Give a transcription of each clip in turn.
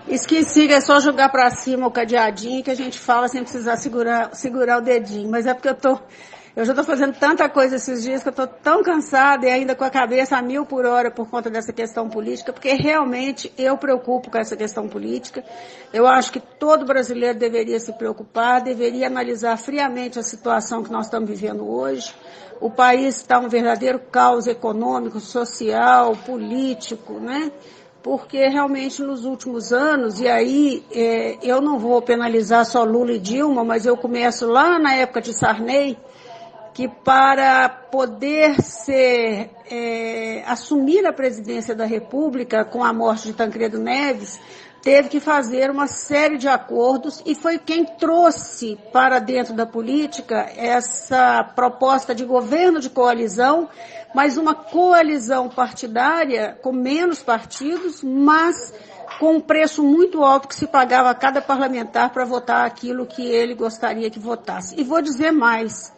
Esqueci que é só jogar para cima o cadeadinho que a gente fala sem precisar segurar o dedinho. Mas é porque eu já estou fazendo tanta coisa esses dias que eu estou tão cansada e ainda com a cabeça a 1000 por hora por conta dessa questão política, porque realmente eu preocupo com essa questão política. Eu acho que todo brasileiro deveria se preocupar, deveria analisar friamente a situação que nós estamos vivendo hoje. O país está um verdadeiro caos econômico, social, político, né? Porque realmente nos últimos anos, e aí eu não vou penalizar só Lula e Dilma, mas eu começo lá na época de Sarney, que para poder assumir a presidência da República com a morte de Tancredo Neves, teve que fazer uma série de acordos e foi quem trouxe para dentro da política essa proposta de governo de coalizão, mas uma coalizão partidária com menos partidos, mas com um preço muito alto que se pagava a cada parlamentar para votar aquilo que ele gostaria que votasse. E vou dizer mais.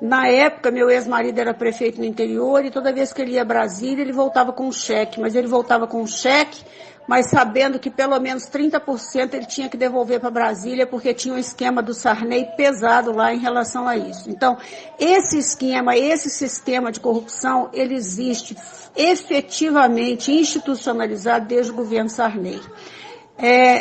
Na época, meu ex-marido era prefeito no interior e toda vez que ele ia a Brasília, ele voltava com um cheque. Mas ele voltava com um cheque, mas sabendo que pelo menos 30% ele tinha que devolver para Brasília, porque tinha um esquema do Sarney pesado lá em relação a isso. Então, esse esquema, esse sistema de corrupção, ele existe efetivamente institucionalizado desde o governo Sarney.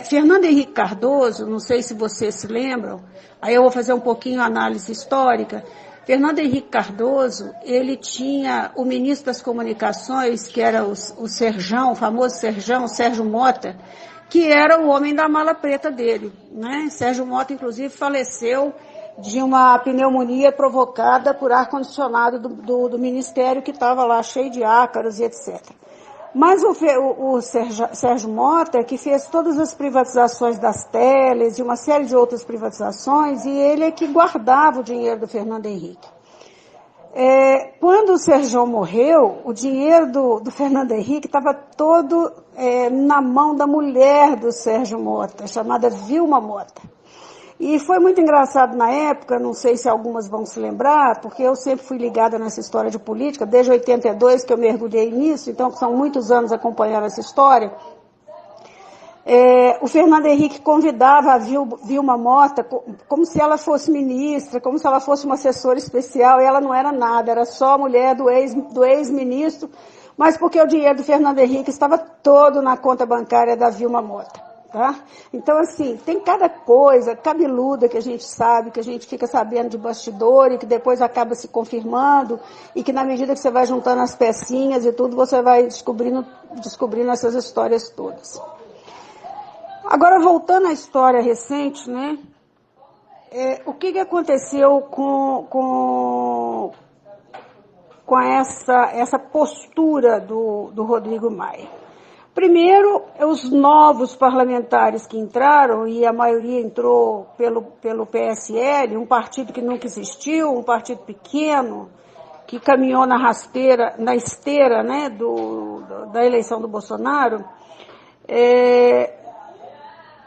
Fernando Henrique Cardoso, não sei se vocês se lembram, aí eu vou fazer um pouquinho análise histórica. Fernando Henrique Cardoso, ele tinha o ministro das Comunicações, que era o Serjão, o famoso Serjão, Sérgio Mota, que era o homem da mala preta dele, né? Sérgio Mota, inclusive, faleceu de uma pneumonia provocada por ar-condicionado do ministério que estava lá cheio de ácaros e etc. Mas o Sérgio Mota, que fez todas as privatizações das teles e uma série de outras privatizações, e ele é que guardava o dinheiro do Fernando Henrique. Quando o Sérgio morreu, o dinheiro do Fernando Henrique estava todo na mão da mulher do Sérgio Mota, chamada Vilma Mota. E foi muito engraçado na época, não sei se algumas vão se lembrar, porque eu sempre fui ligada nessa história de política, desde 82 que eu mergulhei nisso, então são muitos anos acompanhando essa história. O Fernando Henrique convidava a Vilma Mota como se ela fosse ministra, como se ela fosse uma assessora especial, e ela não era nada, era só a mulher do ex-ministro, mas porque o dinheiro do Fernando Henrique estava todo na conta bancária da Vilma Mota. Tá? Então, assim, tem cada coisa cabeluda que a gente sabe, que a gente fica sabendo de bastidor e que depois acaba se confirmando e que na medida que você vai juntando as pecinhas e tudo, você vai descobrindo essas histórias todas. Agora, voltando à história recente, né? O que aconteceu com essa postura do Rodrigo Maia? Primeiro, os novos parlamentares que entraram, e a maioria entrou pelo PSL, um partido que nunca existiu, um partido pequeno, que caminhou na esteira, né, da eleição do Bolsonaro.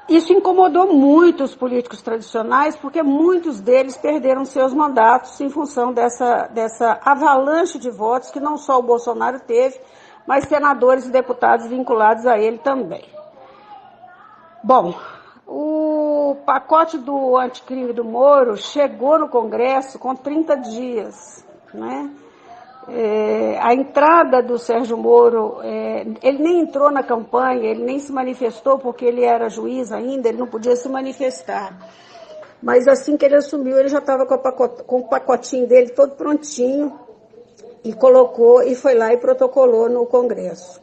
Isso incomodou muito os políticos tradicionais, porque muitos deles perderam seus mandatos em função dessa avalanche de votos que não só o Bolsonaro teve, mas senadores e deputados vinculados a ele também. Bom, o pacote do anticrime do Moro chegou no Congresso com 30 dias, né? A entrada do Sérgio Moro, ele nem entrou na campanha, ele nem se manifestou porque ele era juiz ainda, ele não podia se manifestar. Mas assim que ele assumiu, ele já estava com o pacotinho dele todo prontinho, e colocou, e foi lá e protocolou no Congresso.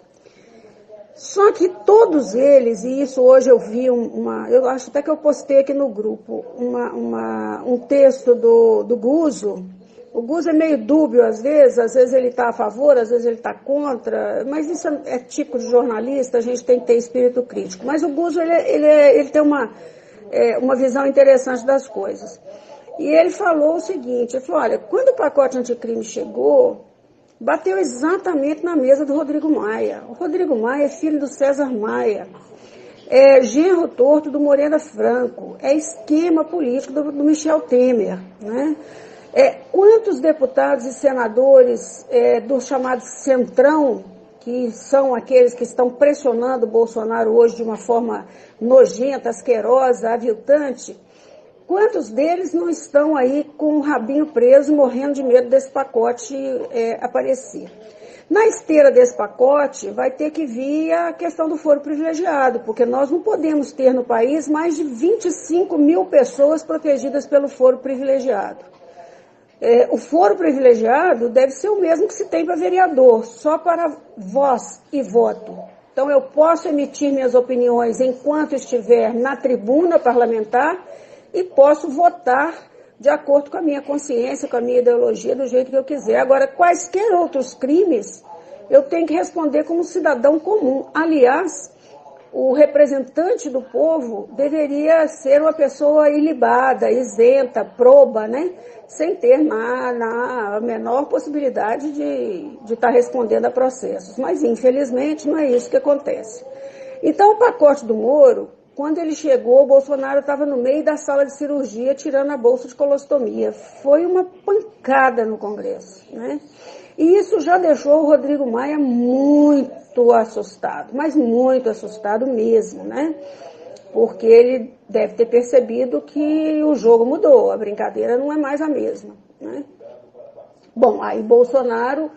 Só que todos eles, e isso hoje eu vi eu acho até que eu postei aqui no grupo, um texto do Guzzo. O Guzzo é meio dúbio às vezes ele está a favor, às vezes ele está contra, mas isso é típico de jornalista, a gente tem que ter espírito crítico. Mas o Guzzo, ele tem uma visão interessante das coisas. E ele falou o seguinte, ele falou, olha, quando o pacote anticrime chegou, bateu exatamente na mesa do Rodrigo Maia. O Rodrigo Maia é filho do César Maia, é genro torto do Moreira Franco, é esquema político do Michel Temer, né? Quantos deputados e senadores do chamado Centrão, que são aqueles que estão pressionando o Bolsonaro hoje de uma forma nojenta, asquerosa, aviltante, quantos deles não estão aí com o rabinho preso, morrendo de medo desse pacote aparecer? Na esteira desse pacote vai ter que vir a questão do foro privilegiado, porque nós não podemos ter no país mais de 25 mil pessoas protegidas pelo foro privilegiado. O foro privilegiado deve ser o mesmo que se tem para vereador, só para voz e voto. Então eu posso emitir minhas opiniões enquanto estiver na tribuna parlamentar e posso votar de acordo com a minha consciência, com a minha ideologia, do jeito que eu quiser. Agora, quaisquer outros crimes, eu tenho que responder como cidadão comum. Aliás, o representante do povo deveria ser uma pessoa ilibada, isenta, proba, né? Sem ter a menor possibilidade de estar respondendo a processos. Mas, infelizmente, não é isso que acontece. Então, o pacote do Moro, quando ele chegou, o Bolsonaro estava no meio da sala de cirurgia tirando a bolsa de colostomia. Foi uma pancada no Congresso, né? E isso já deixou o Rodrigo Maia muito assustado, mas muito assustado mesmo, né? Porque ele deve ter percebido que o jogo mudou, a brincadeira não é mais a mesma, né? Bom, aí Bolsonaro,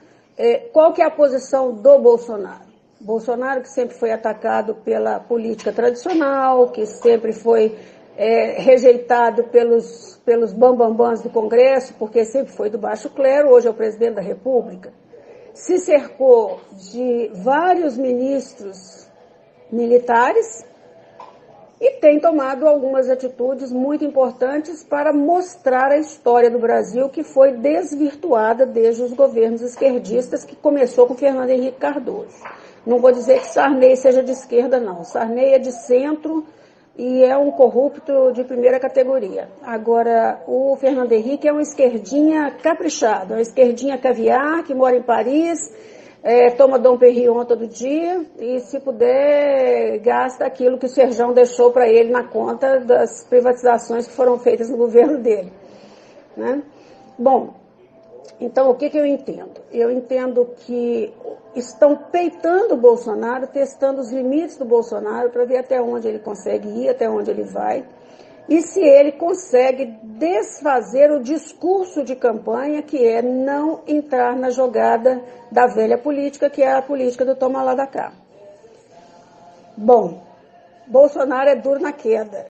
qual que é a posição do Bolsonaro? Bolsonaro, que sempre foi atacado pela política tradicional, que sempre foi rejeitado pelos bambambãs do Congresso, porque sempre foi do baixo clero, hoje é o presidente da República, se cercou de vários ministros militares e tem tomado algumas atitudes muito importantes para mostrar a história do Brasil, que foi desvirtuada desde os governos esquerdistas, que começou com Fernando Henrique Cardoso. Não vou dizer que Sarney seja de esquerda, não. Sarney é de centro e é um corrupto de primeira categoria. Agora, o Fernando Henrique é uma esquerdinha caprichada, uma esquerdinha caviar, que mora em Paris, toma Dom Perignon todo dia e, se puder, gasta aquilo que o Serjão deixou para ele na conta das privatizações que foram feitas no governo dele, né? Bom, então, o que eu entendo? Eu entendo que estão peitando o Bolsonaro, testando os limites do Bolsonaro para ver até onde ele consegue ir, até onde ele vai, e se ele consegue desfazer o discurso de campanha, que é não entrar na jogada da velha política, que é a política do toma lá da cá. Bom, Bolsonaro é duro na queda.